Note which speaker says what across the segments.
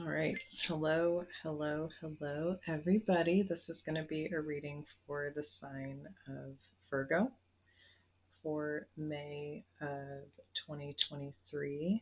Speaker 1: All right. Hello, hello, hello, everybody. This is going to be a reading for the sign of Virgo for May of 2023.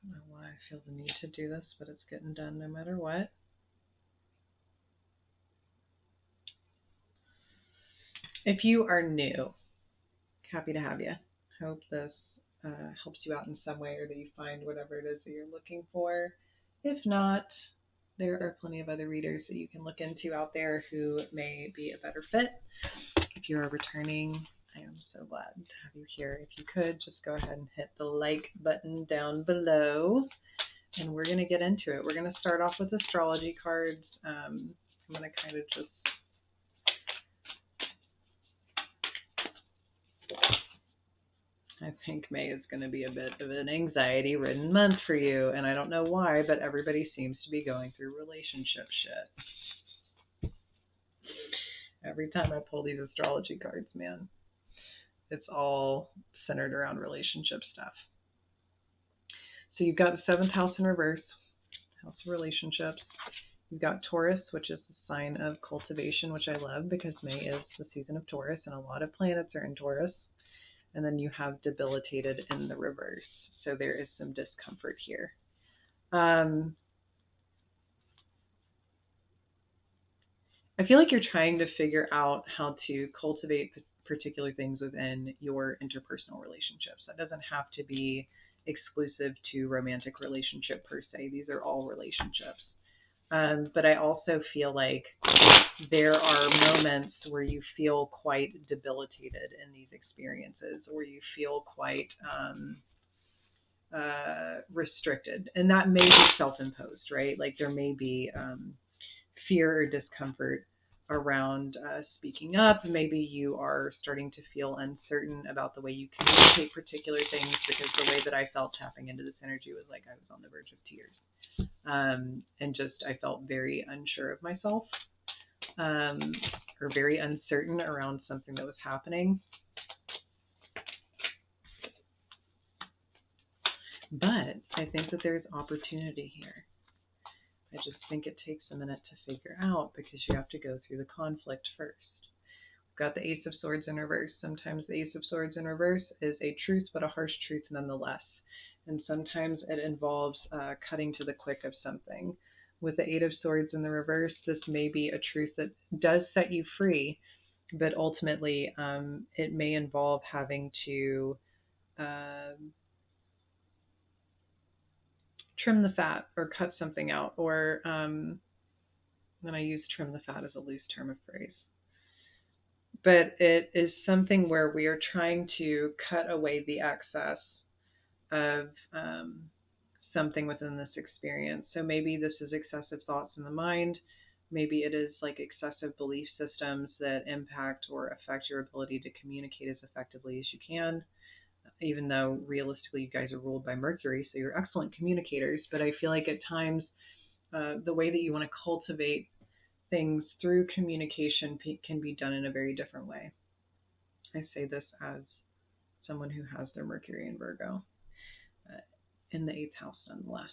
Speaker 1: Don't know why I feel the need to do this, but it's getting done no matter what. If you are new, happy to have you. Hope this helps you out in some way or that you find whatever it is that you're looking for. If not, there are plenty of other readers that you can look into out there who may be a better fit. If you are returning, I am so glad to have you here. If you could, just go ahead and hit the like button down below, and we're going to get into it. We're going to start off with astrology cards. I'm going to kind of just I think May is going to be a bit of an anxiety-ridden month for you, and I don't know why, but everybody seems to be going through relationship shit. Every time I pull these astrology cards, man, it's all centered around relationship stuff. So you've got the seventh house in reverse, house of relationships. You've got Taurus, which is the sign of cultivation, which I love because May is the season of Taurus, and a lot of planets are in Taurus. And then you have debilitated in the reverse. So there is some discomfort here. I feel like you're trying to figure out how to cultivate particular things within your interpersonal relationships. That doesn't have to be exclusive to romantic relationship per se. These are all relationships. But I also feel like there are moments where you feel quite debilitated in these experiences, or you feel quite restricted. And that may be self-imposed, right? Like there may be fear or discomfort around speaking up. Maybe you are starting to feel uncertain about the way you communicate particular things, because the way that I felt tapping into this energy was like I was on the verge of tears. And just I felt very unsure of myself, or very uncertain around something that was happening. But I think that there's opportunity here. I just think it takes a minute to figure out, because you have to go through the conflict first. We've got the Ace of Swords in reverse. Sometimes the Ace of Swords in reverse is a truth, but a harsh truth nonetheless. And sometimes it involves cutting to the quick of something. With the Eight of Swords in the reverse, this may be a truth that does set you free, but ultimately it may involve having to trim the fat or cut something out, or then I use trim the fat as a loose term of phrase. But it is something where we are trying to cut away the excess of something within this experience. So maybe this is excessive thoughts in the mind. Maybe it is like excessive belief systems that impact or affect your ability to communicate as effectively as you can, even though realistically you guys are ruled by Mercury, so you're excellent communicators. But I feel like at times the way that you want to cultivate things through communication can be done in a very different way. I say this as someone who has their Mercury in Virgo in the 8th house nonetheless.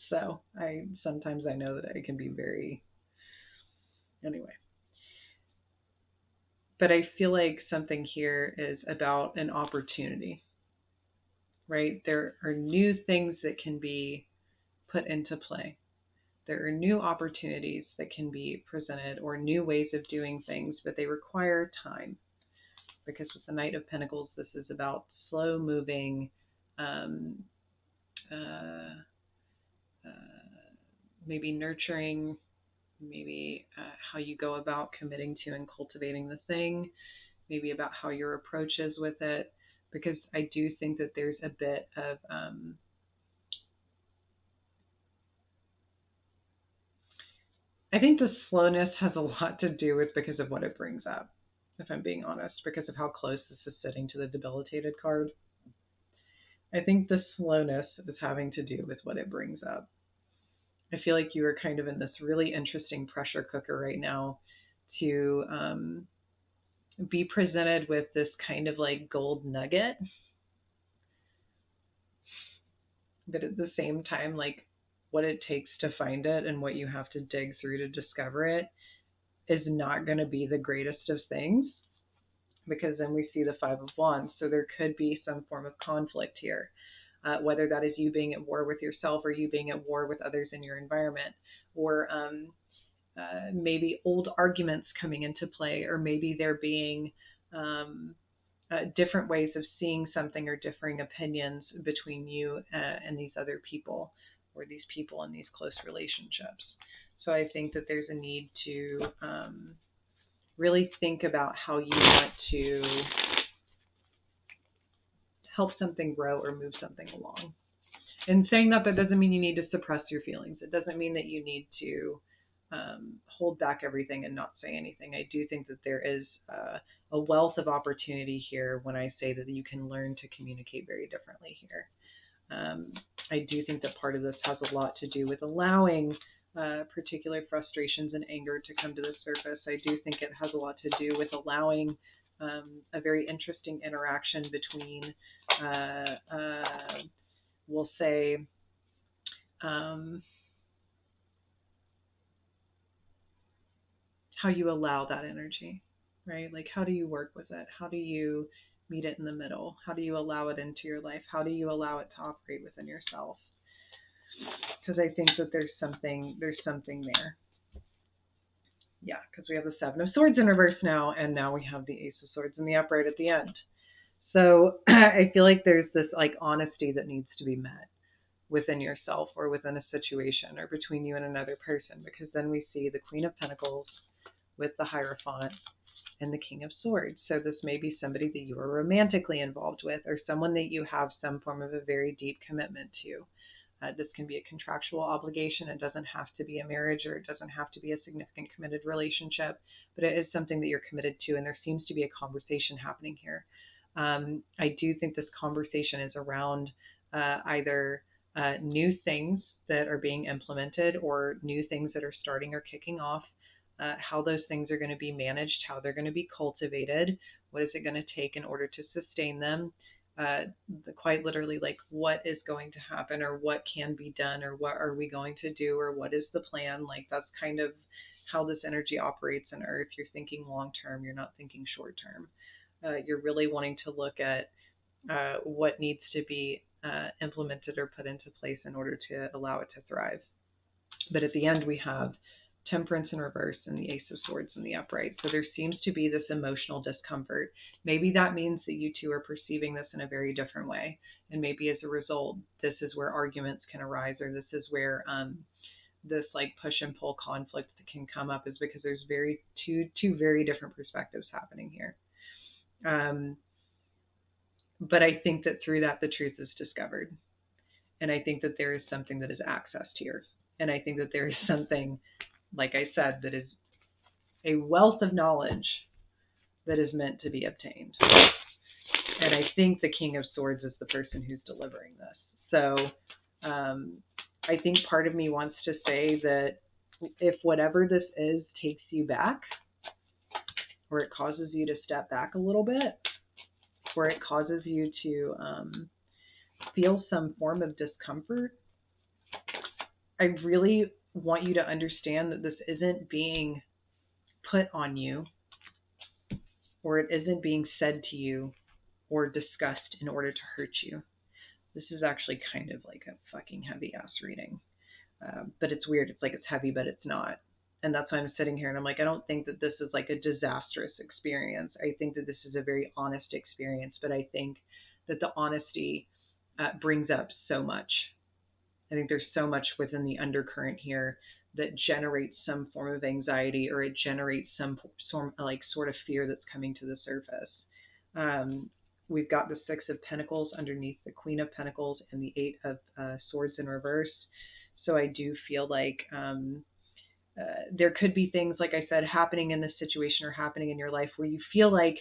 Speaker 1: So sometimes I know that I can be very, anyway. But I feel like something here is about an opportunity, right? There are new things that can be put into play. There are new opportunities that can be presented, or new ways of doing things, but they require time. Because with the Knight of Pentacles, this is about slow moving, maybe nurturing, maybe how you go about committing to and cultivating the thing, maybe about how your approach is with it. Because I do think that there's a bit of I think the slowness has a lot to do with because of what it brings up, if I'm being honest, because of how close this is sitting to the debilitated card. I think the slowness is having to do with what it brings up. I feel like you are kind of in this really interesting pressure cooker right now to be presented with this kind of like gold nugget. But at the same time, like what it takes to find it and what you have to dig through to discover it is not going to be the greatest of things, because then we see the Five of Wands. So there could be some form of conflict here, whether that is you being at war with yourself or you being at war with others in your environment, or maybe old arguments coming into play, or maybe there being different ways of seeing something or differing opinions between you and these other people, or these people in these close relationships. So I think that there's a need to really think about how you want to help something grow or move something along. And saying that doesn't mean you need to suppress your feelings. It doesn't mean that you need to hold back everything and not say anything. I do think that there is a wealth of opportunity here when I say that you can learn to communicate very differently here. I do think that part of this has a lot to do with allowing particular frustrations and anger to come to the surface. I do think it has a lot to do with allowing a very interesting interaction between, we'll say, how you allow that energy, right? Like, how do you work with it? How do you meet it in the middle? How do you allow it into your life? How do you allow it to operate within yourself? Because I think that there's something there. Yeah, because we have the Seven of Swords in reverse now, and now we have the Ace of Swords in the upright at the end. So I feel like there's this like honesty that needs to be met within yourself or within a situation or between you and another person, because then we see the Queen of Pentacles with the Hierophant and the King of Swords. So this may be somebody that you are romantically involved with, or someone that you have some form of a very deep commitment to. This can be a contractual obligation. It doesn't have to be a marriage, or it doesn't have to be a significant committed relationship, but it is something that you're committed to, and there seems to be a conversation happening here. I do think this conversation is around either new things that are being implemented or new things that are starting or kicking off, how those things are going to be managed, how they're going to be cultivated, what is it going to take in order to sustain them, quite literally, like what is going to happen or what can be done or what are we going to do or what is the plan. Like that's kind of how this energy operates in Earth. You're thinking long term, you're not thinking short term. You're really wanting to look at what needs to be implemented or put into place in order to allow it to thrive. But at the end, we have Temperance in reverse and the Ace of Swords in the upright. So there seems to be this emotional discomfort. Maybe that means that you two are perceiving this in a very different way. And maybe as a result, this is where arguments can arise, or this is where this like push and pull conflict that can come up, is because there's two very different perspectives happening here. But I think that through that, the truth is discovered. And I think that there is something that is accessed here. And I think that there is something, like I said, that is a wealth of knowledge that is meant to be obtained. And I think the King of Swords is the person who's delivering this. So I think part of me wants to say that if whatever this is takes you back, or it causes you to step back a little bit, or it causes you to feel some form of discomfort, I really want you to understand that this isn't being put on you, or it isn't being said to you or discussed in order to hurt you. This is actually kind of like a fucking heavy ass reading. But it's weird. It's like it's heavy, but it's not. And that's why I'm sitting here and I'm like, I don't think that this is like a disastrous experience. I think that this is a very honest experience, but I think that the honesty brings up so much. I think there's so much within the undercurrent here that generates some form of anxiety, or it generates some sort of fear that's coming to the surface. We've got the Six of Pentacles underneath the Queen of Pentacles and the Eight of Swords in reverse. So I do feel like there could be things, like I said, happening in this situation or happening in your life where you feel like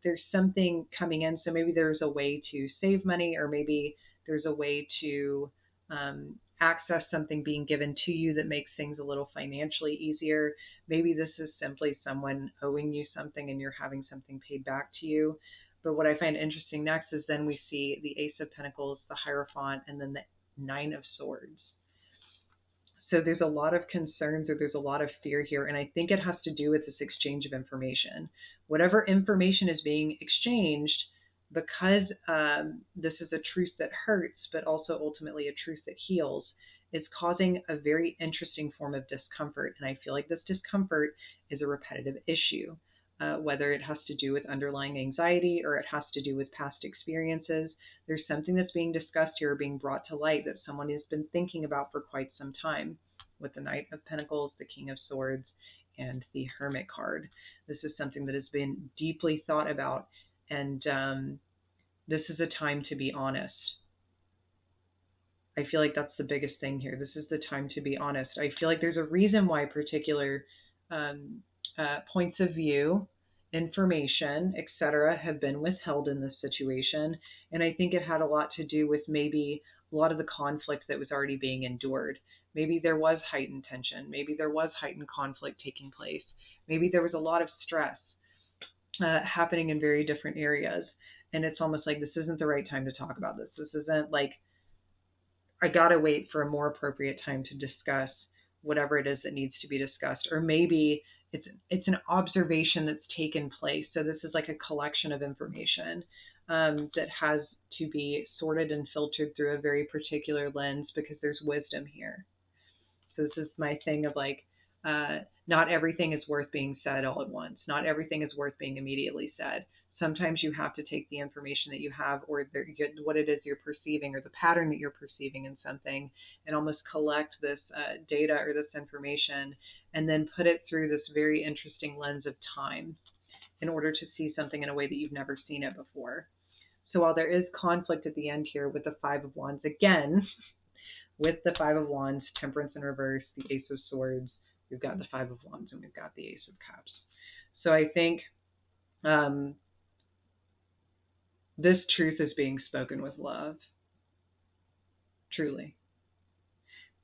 Speaker 1: there's something coming in. So maybe there's a way to save money, or maybe there's a way to access something being given to you that makes things a little financially easier. Maybe this is simply someone owing you something and you're having something paid back to you. But what I find interesting next is then we see the Ace of Pentacles, the Hierophant, and then the Nine of Swords. So there's a lot of concerns, or there's a lot of fear here. And I think it has to do with this exchange of information. Whatever information is being exchanged, because this is a truth that hurts, but also ultimately a truth that heals, it's causing a very interesting form of discomfort. And I feel like this discomfort is a repetitive issue, whether it has to do with underlying anxiety or it has to do with past experiences. There's something that's being discussed here, or being brought to light, that someone has been thinking about for quite some time, with the Knight of Pentacles, the King of Swords, and the Hermit card. This is something that has been deeply thought about, and this is a time to be honest. I feel like that's the biggest thing here. This is the time to be honest. I feel like there's a reason why particular points of view, information, etc., have been withheld in this situation. And I think it had a lot to do with maybe a lot of the conflict that was already being endured. Maybe there was heightened tension. Maybe there was heightened conflict taking place. Maybe there was a lot of stress happening in very different areas. And it's almost like this isn't the right time to talk about this. This isn't like, I gotta wait for a more appropriate time to discuss whatever it is that needs to be discussed. Or maybe it's an observation that's taken place. So this is like a collection of information that has to be sorted and filtered through a very particular lens, because there's wisdom here. So this is my thing of like, not everything is worth being said all at once. Not everything is worth being immediately said. Sometimes you have to take the information that you have, or what it is you're perceiving, or the pattern that you're perceiving in something, and almost collect this data or this information, and then put it through this very interesting lens of time in order to see something in a way that you've never seen it before. So while there is conflict at the end here with the Five of Wands, again, with the Five of Wands, Temperance in reverse, the Ace of Swords, we've got the Five of Wands, and we've got the Ace of Cups. So I think this truth is being spoken with love. Truly.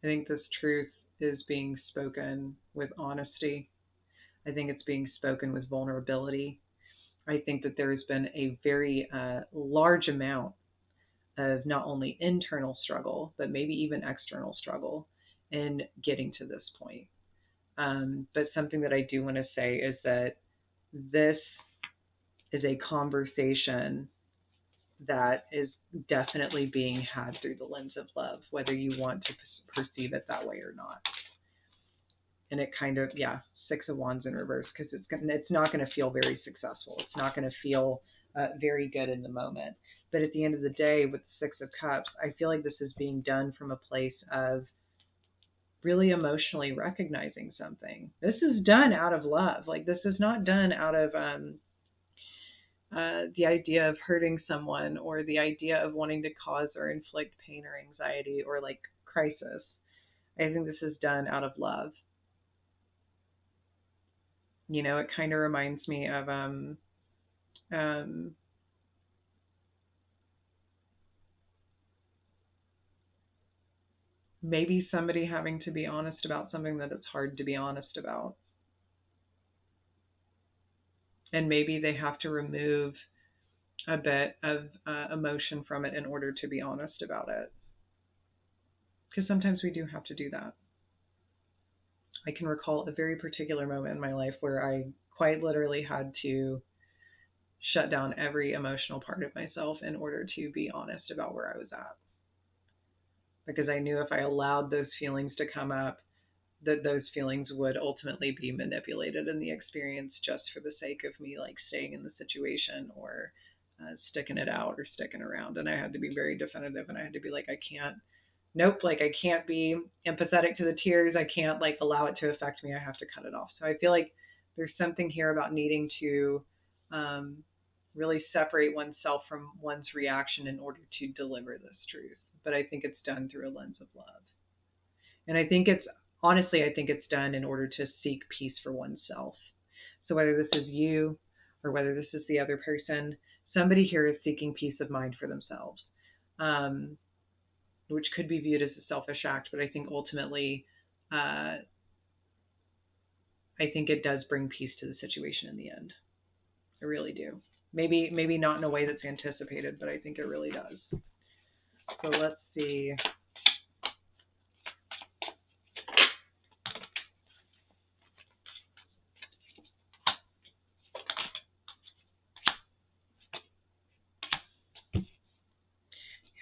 Speaker 1: I think this truth is being spoken with honesty. I think it's being spoken with vulnerability. I think that there has been a very large amount of not only internal struggle, but maybe even external struggle in getting to this point. But something that I do want to say is that this is a conversation that is definitely being had through the lens of love, whether you want to perceive it that way or not. And it kind of, Six of Wands in reverse, because it's not going to feel very successful. It's not going to feel very good in the moment. But at the end of the day, with the Six of Cups, I feel like this is being done from a place of really emotionally recognizing something. This is done out of love. Like, this is not done out of the idea of hurting someone, or the idea of wanting to cause or inflict pain or anxiety or like crisis. I think this is done out of love. You know, it kind of reminds me of maybe somebody having to be honest about something that it's hard to be honest about. And maybe they have to remove a bit of emotion from it in order to be honest about it. Because sometimes we do have to do that. I can recall a very particular moment in my life where I quite literally had to shut down every emotional part of myself in order to be honest about where I was at. Because I knew if I allowed those feelings to come up, that those feelings would ultimately be manipulated in the experience, just for the sake of me like staying in the situation, or sticking it out, or sticking around. And I had to be very definitive, and I had to be like, I can't be empathetic to the tears. I can't like allow it to affect me. I have to cut it off. So I feel like there's something here about needing to really separate oneself from one's reaction in order to deliver this truth. But I think it's done through a lens of love. And I think it's done in order to seek peace for oneself. So whether this is you, or whether this is the other person, somebody here is seeking peace of mind for themselves, which could be viewed as a selfish act. But I think ultimately, I think it does bring peace to the situation in the end. I really do. Maybe not in a way that's anticipated, but I think it really does. So let's see.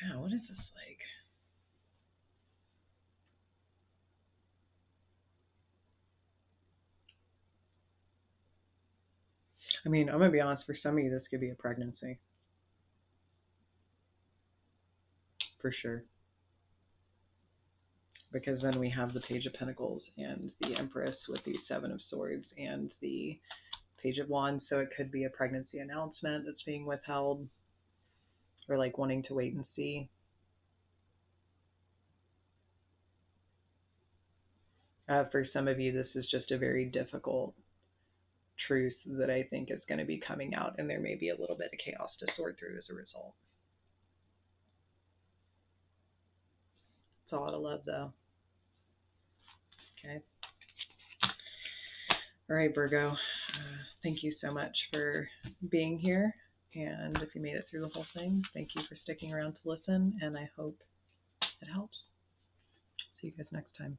Speaker 1: Yeah, what is this like? I mean, I'm going to be honest, for some of you, this could be a pregnancy. For sure. Because then we have the Page of Pentacles and the Empress with the Seven of Swords and the Page of Wands. So it could be a pregnancy announcement that's being withheld, or like wanting to wait and see. For some of you, this is just a very difficult truth that I think is going to be coming out, and there may be a little bit of chaos to sort through as a result. It's a lot of love, though. Okay. All right, Virgo. Thank you so much for being here. And if you made it through the whole thing, thank you for sticking around to listen, and I hope it helps. See you guys next time.